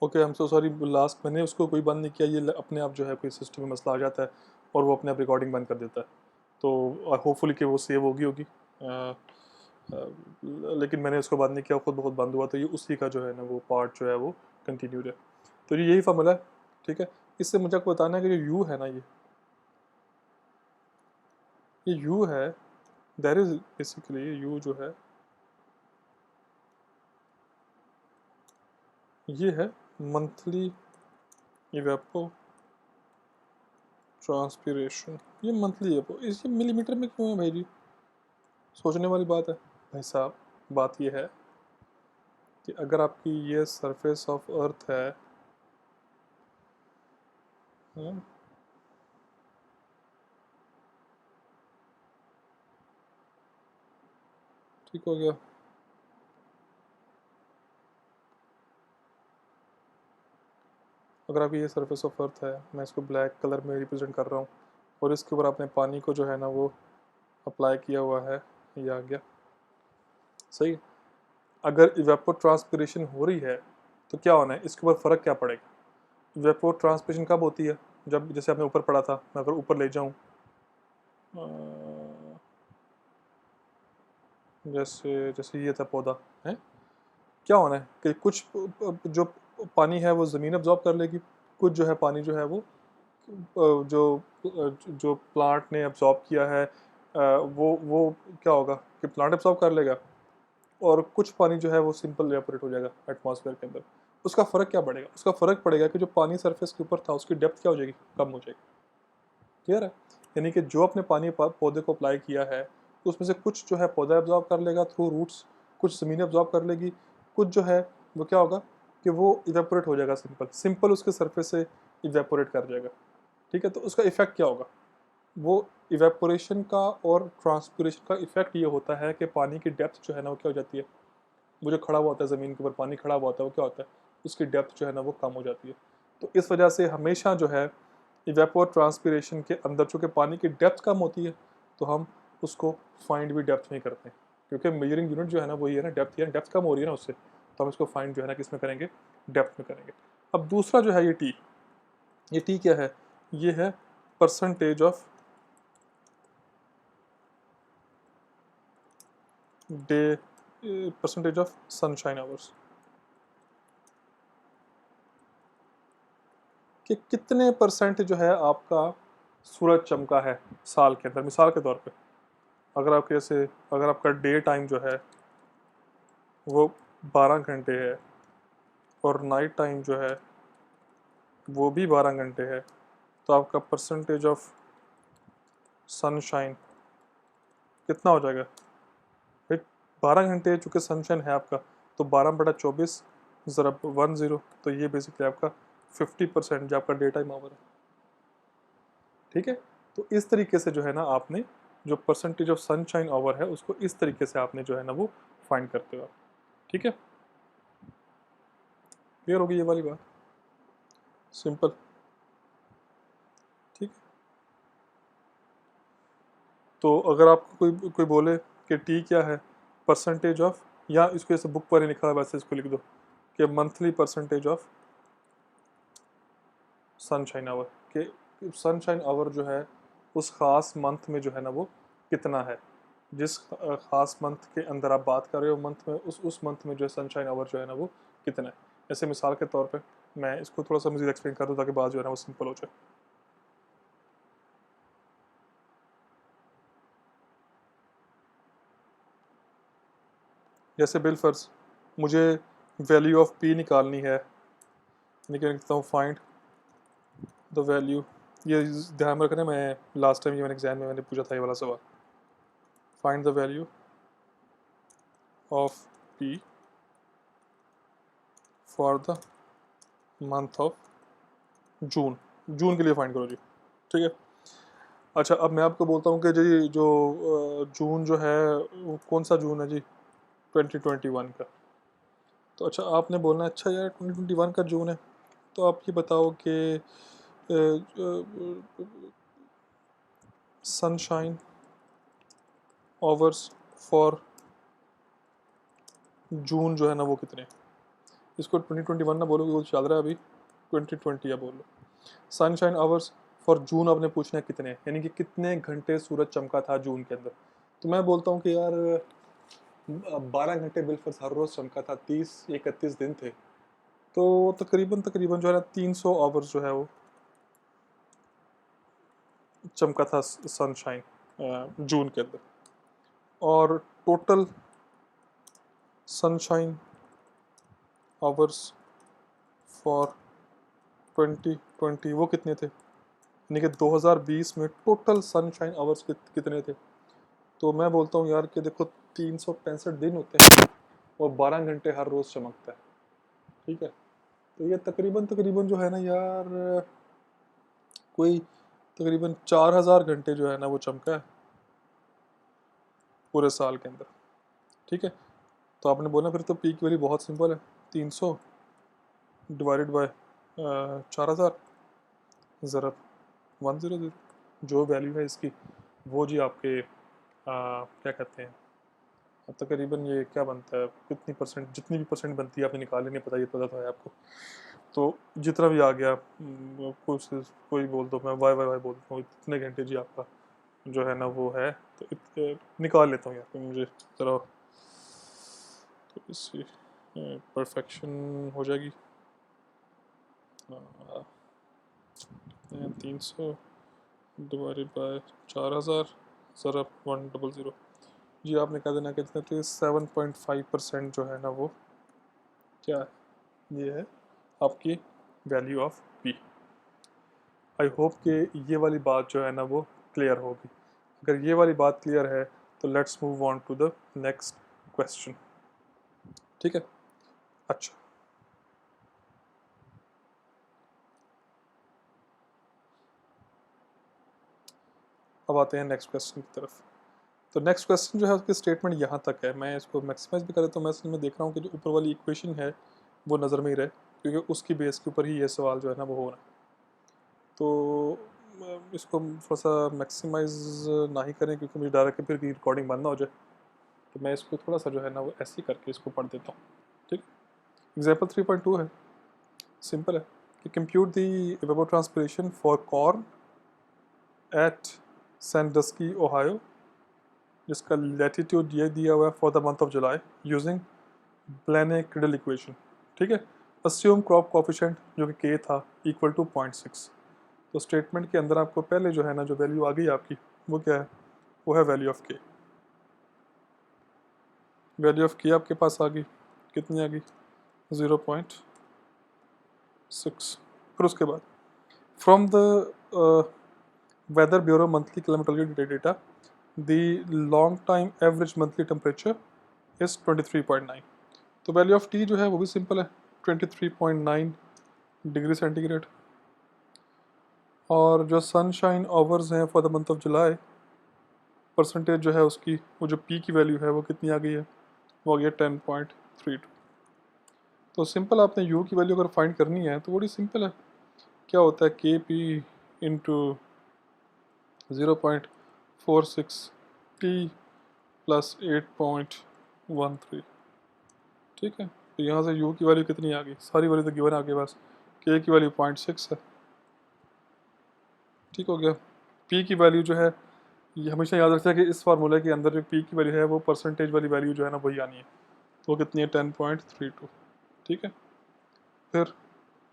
Okay, I am so sorry, last मैंने उसको कोई बंद नहीं किया, ये अपने आप जो है कोई सिस्टम में मसला आ जाता है और वो अपने आप रिकॉर्डिंग बंद कर देता है। तो होपफुली कि वो सेव होगी होगी। लेकिन मैंने उसको बंद नहीं किया, खुद ब खुद बंद हुआ, तो ये उसी का जो है ना वो पार्ट जो है वो कंटिन्यूड है। तो ये यही फार्मूला है, ठीक है। इससे मुझे आपको बताना है कि जो यू है ना, ये यू है, दैट इज बेसिकली यू जो है ये है मंथली इवेपो ट्रांसपीरेशन। ये मंथली है, इस ये मिलीमीटर में क्यों है भाई जी? सोचने वाली बात है भाई साहब। बात ये है कि अगर आपकी ये सरफेस ऑफ अर्थ है, हाँ, ठीक हो गया। अगर आपकी ये सरफेस ऑफ अर्थ है, मैं इसको ब्लैक कलर में रिप्रेजेंट कर रहा हूँ, और इसके ऊपर आपने पानी को जो है ना वो अप्लाई किया हुआ है, ये आ गया सही। अगर इवेपो ट्रांसपिरेशन हो रही है तो क्या होना है, इसके ऊपर फ़र्क क्या पड़ेगा? इवेपो ट्रांसपिरेशन कब होती है? जब जैसे आपने ऊपर पढ़ा था, मैं अगर ऊपर ले जाऊँ, जैसे जैसे ये था पौधा है, क्या होना है कि कुछ जो पानी है वो ज़मीन अब्जॉर्ब कर लेगी, कुछ जो है पानी जो है वो जो प्लांट ने अब्जॉर्ब किया है, वो क्या होगा कि प्लांट अब्जॉर्ब कर लेगा, और कुछ पानी जो है वो सिंपल एवापोरेट हो जाएगा एटमॉस्फेयर के अंदर। उसका फ़र्क क्या पड़ेगा? उसका फ़र्क पड़ेगा कि जो पानी सरफेस के ऊपर था उसकी डेप्थ क्या हो जाएगी, कम हो जाएगी। क्लियर है? यानी कि जो अपने पानी पौधे को अप्लाई किया है, तो उसमें से कुछ जो है पौधा एब्जॉर्ब कर लेगा थ्रू रूट्स, कुछ ज़मीन एब्जॉर्ब कर लेगी, कुछ जो है वो क्या होगा कि वो इवेपोरेट हो जाएगा, सिंपल सिंपल उसके सरफेस से इवेपोरेट कर जाएगा। ठीक है, तो उसका इफेक्ट क्या होगा? वो इवेपोरेशन का और ट्रांसपिरेशन का इफेक्ट ये होता है कि पानी की डेप्थ जो है ना वो क्या हो जाती है, वो जो खड़ा हुआ होता है ज़मीन के ऊपर, पानी खड़ा हुआ होता है, वो क्या होता है, उसकी डेप्थ जो है ना वो कम हो जाती है। तो इस वजह से हमेशा जो है इवेपोर ट्रांसपिरेशन के अंदर चूँकि पानी की डेप्थ कम होती है, तो हम उसको फाइंड भी डेप्थ में ही करते हैं, क्योंकि मेजरिंग यूनिट जो है ना वही है ना डेप्थ, है डेप्थ कम हो रही है ना उससे, तो हम इसको फाइंड जो है ना किस में करेंगे, डेप्थ में करेंगे। अब दूसरा जो है ये टी क्या है? ये है percentage of day, percentage of sunshine hours, कि कितने परसेंट जो है आपका सूरज चमका है साल के अंदर। मिसाल के तौर पे अगर आपके जैसे अगर आपका डे टाइम जो है वो 12 घंटे है, और नाइट टाइम जो है वो भी 12 घंटे है, तो आपका परसेंटेज ऑफ सनशाइन कितना हो जाएगा? भाई 12 घंटे चूँकि सनशाइन है आपका, तो 12/24 ज़रा 10, तो ये बेसिकली आपका 50% जो आपका डे टाइम आवर है। ठीक है, तो इस तरीके से जो है ना आपने जो परसेंटेज ऑफ सनशाइन आवर है उसको इस तरीके से आपने जो है ना वो फाइंड करते हो आप। ठीक है, क्लियर होगी ये वाली बात? सिंपल। ठीक है, तो अगर आपको कोई कोई बोले कि टी क्या है, परसेंटेज ऑफ, या इसको ऐसे बुक पर ही लिखा है वैसे इसको लिख दो कि monthly percentage of sunshine hour, कि सनशाइन आवर जो है उस ख़ास मंथ में जो है ना वो कितना है, जिस ख़ास मंथ के अंदर आप बात कर रहे हो, मंथ में उस मंथ में जो है सनशाइन आवर जो है ना वो कितना है। जैसे मिसाल के तौर पे मैं इसको थोड़ा सा मज़ीद एक्सप्लेन कर दूँ ताकि बात जो है ना वो सिंपल हो जाए। जैसे बिल फर्ज मुझे वैल्यू ऑफ पी निकालनी है, निकल लिखता हूँ फाइंड द वैल्यू, ये ध्यान में रखना, मैं लास्ट टाइम ये मैंने एग्जाम में मैंने पूछा था ये वाला सवाल। Find the value of p for the month of June, June के लिए फाइंड करो जी। ठीक है, अच्छा अब मैं आपको बोलता हूँ कि जी जो जून जो है वो कौन सा जून है जी, 2021 का। तो अच्छा आपने बोलना है अच्छा यार 2021 का जून है, तो आप ये बताओ कि सनशाइन आवर्स फॉर जून जो है ना वो कितने हैं? इसको 2021 ना बोलोगे, वो चल रहा है अभी 2020 या बोलो। सनशाइन आवर्स फॉर जून आपने पूछना है कितने, यानी कि कितने घंटे सूरज चमका था जून के अंदर। तो मैं बोलता हूँ कि यार 12 घंटे बिलफर्ज हर रोज़ चमका था, 30-31 दिन थे, तो तकरीबन तकरीबन जो है ना 300 आवर्स जो है वो चमका था सनशाइन जून के अंदर। और टोटल सनशाइन आवर्स फॉर 2020 वो कितने थे, यानी कि 2020 में टोटल सनशाइन आवर्स कितने थे। तो मैं बोलता हूँ यार कि देखो 365 दिन होते हैं और 12 घंटे हर रोज़ चमकता है, ठीक है। तो ये तकरीबन तकरीबन जो है ना यार कोई तकरीबन 4000 घंटे जो है ना वो चमका है पूरे साल के अंदर, ठीक है। तो आपने बोला फिर तो पी की वैल्यू बहुत सिंपल है, 300 डिवाइडेड बाय 4000 ज़रा 100, जो वैल्यू है इसकी वो जी आपके क्या कहते हैं, अब तकरीबन ये क्या बनता है, कितनी परसेंट, जितनी भी परसेंट बनती है आपने निकाल लेनी, पता, ये पता तो है आपको। तो जितना भी आ गया कुछ कोई बोल दो, मैं वाई वाई वाई बोलता हूँ, इतने घंटे जी आपका जो है ना वो है। तो निकाल लेता हूँ यार मुझे ज़रा, तो इससे परफेक्शन हो जाएगी। 300 डिवाइडेड बाय 4000 ज़रा 100 जी, आपने कहा देना कितने थे, 7.5% जो है ना वो क्या है, ये है आपकी value of P. I hope कि ये वाली बात जो है ना वो क्लियर होगी। अगर ये वाली बात क्लियर है तो let's move on to the next question, ठीक है। अच्छा, अब आते हैं नेक्स्ट क्वेश्चन की तरफ। तो नेक्स्ट क्वेश्चन जो है उसकी स्टेटमेंट यहाँ तक है, मैं इसको मैक्सिमाइज भी करें तो मैं इसमें देख रहा हूँ कि जो ऊपर वाली इक्वेशन है वो नज़र में ही रहे, क्योंकि उसकी बेस के ऊपर ही ये सवाल जो है ना वो हो रहा है। तो इसको थोड़ा सा मैक्सिमाइज ना ही करें, क्योंकि मुझे डर है कि फिर रिकॉर्डिंग बंद ना हो जाए। तो मैं इसको थोड़ा सा जो है ना वो ऐसे ही करके इसको पढ़ देता हूँ, ठीक। एग्जाम्पल 3.2 है, सिंपल है कि compute the evapotranspiration for corn at Sandusky Ohio, जिसका लैटिट्यूड ये दिया हुआ है for the month of July using Blaney Criddle equation, ठीक है। अस्यूम क्रॉप कोफिशिएंट जो कि के था इक्वल टू 0.6। तो स्टेटमेंट के अंदर आपको पहले जो है ना जो वैल्यू आ गई आपकी वो क्या है, वो है वैल्यू ऑफ के। वैल्यू ऑफ के आपके पास आ गई, कितनी आ गई, 0.6। फिर उसके बाद from the weather bureau monthly climatology data the long time average monthly temperature is 23.9। तो वैल्यू ऑफ टी जो है वो भी सिंपल है, 23.9 डिग्री सेंटीग्रेड। और जो सनशाइन आवर्स हैं for the month of July, percentage जो है उसकी, वो जो पी की वैल्यू है वो कितनी आ गई है, वो आ गया 10.32। तो सिंपल आपने यू की वैल्यू अगर फाइंड करनी है तो बड़ी सिंपल है, क्या होता है के पी इंटू 0.46 टी प्लस 8.13, ठीक है। तो यहाँ से यू की वैल्यू कितनी आ गई, सारी वैल्यू तो गिवन आ गई, बस के की वैल्यू 0.6 है, ठीक हो गया। पी की वैल्यू जो है ये हमेशा याद रखना है कि इस फार्मूले के अंदर जो पी की वैल्यू है वो परसेंटेज वाली वैल्यू जो है ना वही आनी है, तो कितनी है 10.32, ठीक है। फिर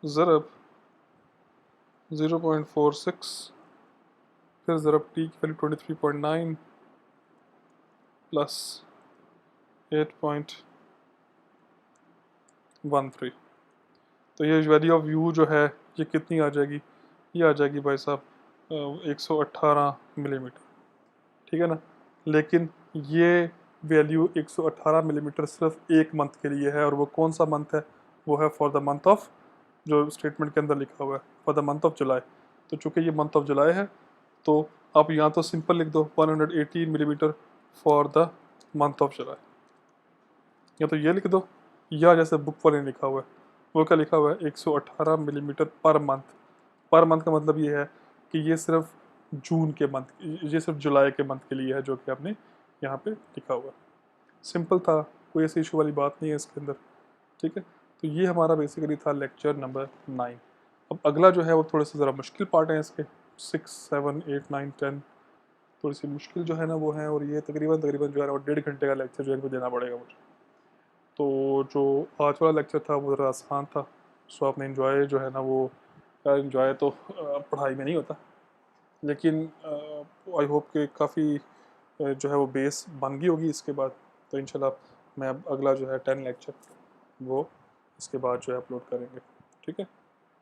ज़रब 0.46, फिर ज़रब टी की वैल्यू 23.9 प्लस 8.13। तो ये वैल्यू ऑफ यू जो है ये कितनी आ जाएगी, ये आ जाएगी भाई साहब 118 मिलीमीटर, ठीक है ना। लेकिन ये वैल्यू 118 मिलीमीटर सिर्फ एक मंथ के लिए है, और वो कौन सा मंथ है, वो है फॉर द मंथ ऑफ, जो स्टेटमेंट के अंदर लिखा हुआ है फॉर द मंथ ऑफ जुलाई। तो चूँकि ये मंथ ऑफ जुलाई है तो आप यहाँ तो सिंपल लिख दो 118 millimetre for the month of जुलाई, या तो ये लिख दो, या जैसे बुक वाले ने लिखा हुआ है वो क्या लिखा हुआ है 118 millimetre per month. Per month का मतलब ये है कि ये सिर्फ जून के मंथ, ये सिर्फ जुलाई के मंथ के लिए है जो कि आपने यहाँ पे लिखा हुआ है। सिंपल था, कोई ऐसी इशू वाली बात नहीं है इसके अंदर, ठीक है। तो ये हमारा बेसिकली था लेक्चर नंबर 9। अब अगला जो है वो थोड़े से ज़रा मुश्किल पार्ट है इसके, 6, 7, 8, 9, 10 थोड़ी सी मुश्किल जो है ना वो है, और ये तकरीबन तकरीबन जो है ना वो 1.5 घंटे का लेक्चर जो है इनको देना पड़ेगा मुझे। तो जो आज वाला लेक्चर था वो ज़रा आसान था, सो आपने इन्जॉय जो है ना वो, इन्जॉय तो पढ़ाई में नहीं होता, लेकिन आई होप कि काफ़ी जो है वो बेस बन गई होगी इसके बाद। तो इंशाल्लाह मैं अब अगला जो है 10 लेक्चर वो इसके बाद जो है अपलोड करेंगे, ठीक है।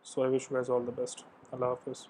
So I wish you guys all the best. अल्लाह हाफिज़।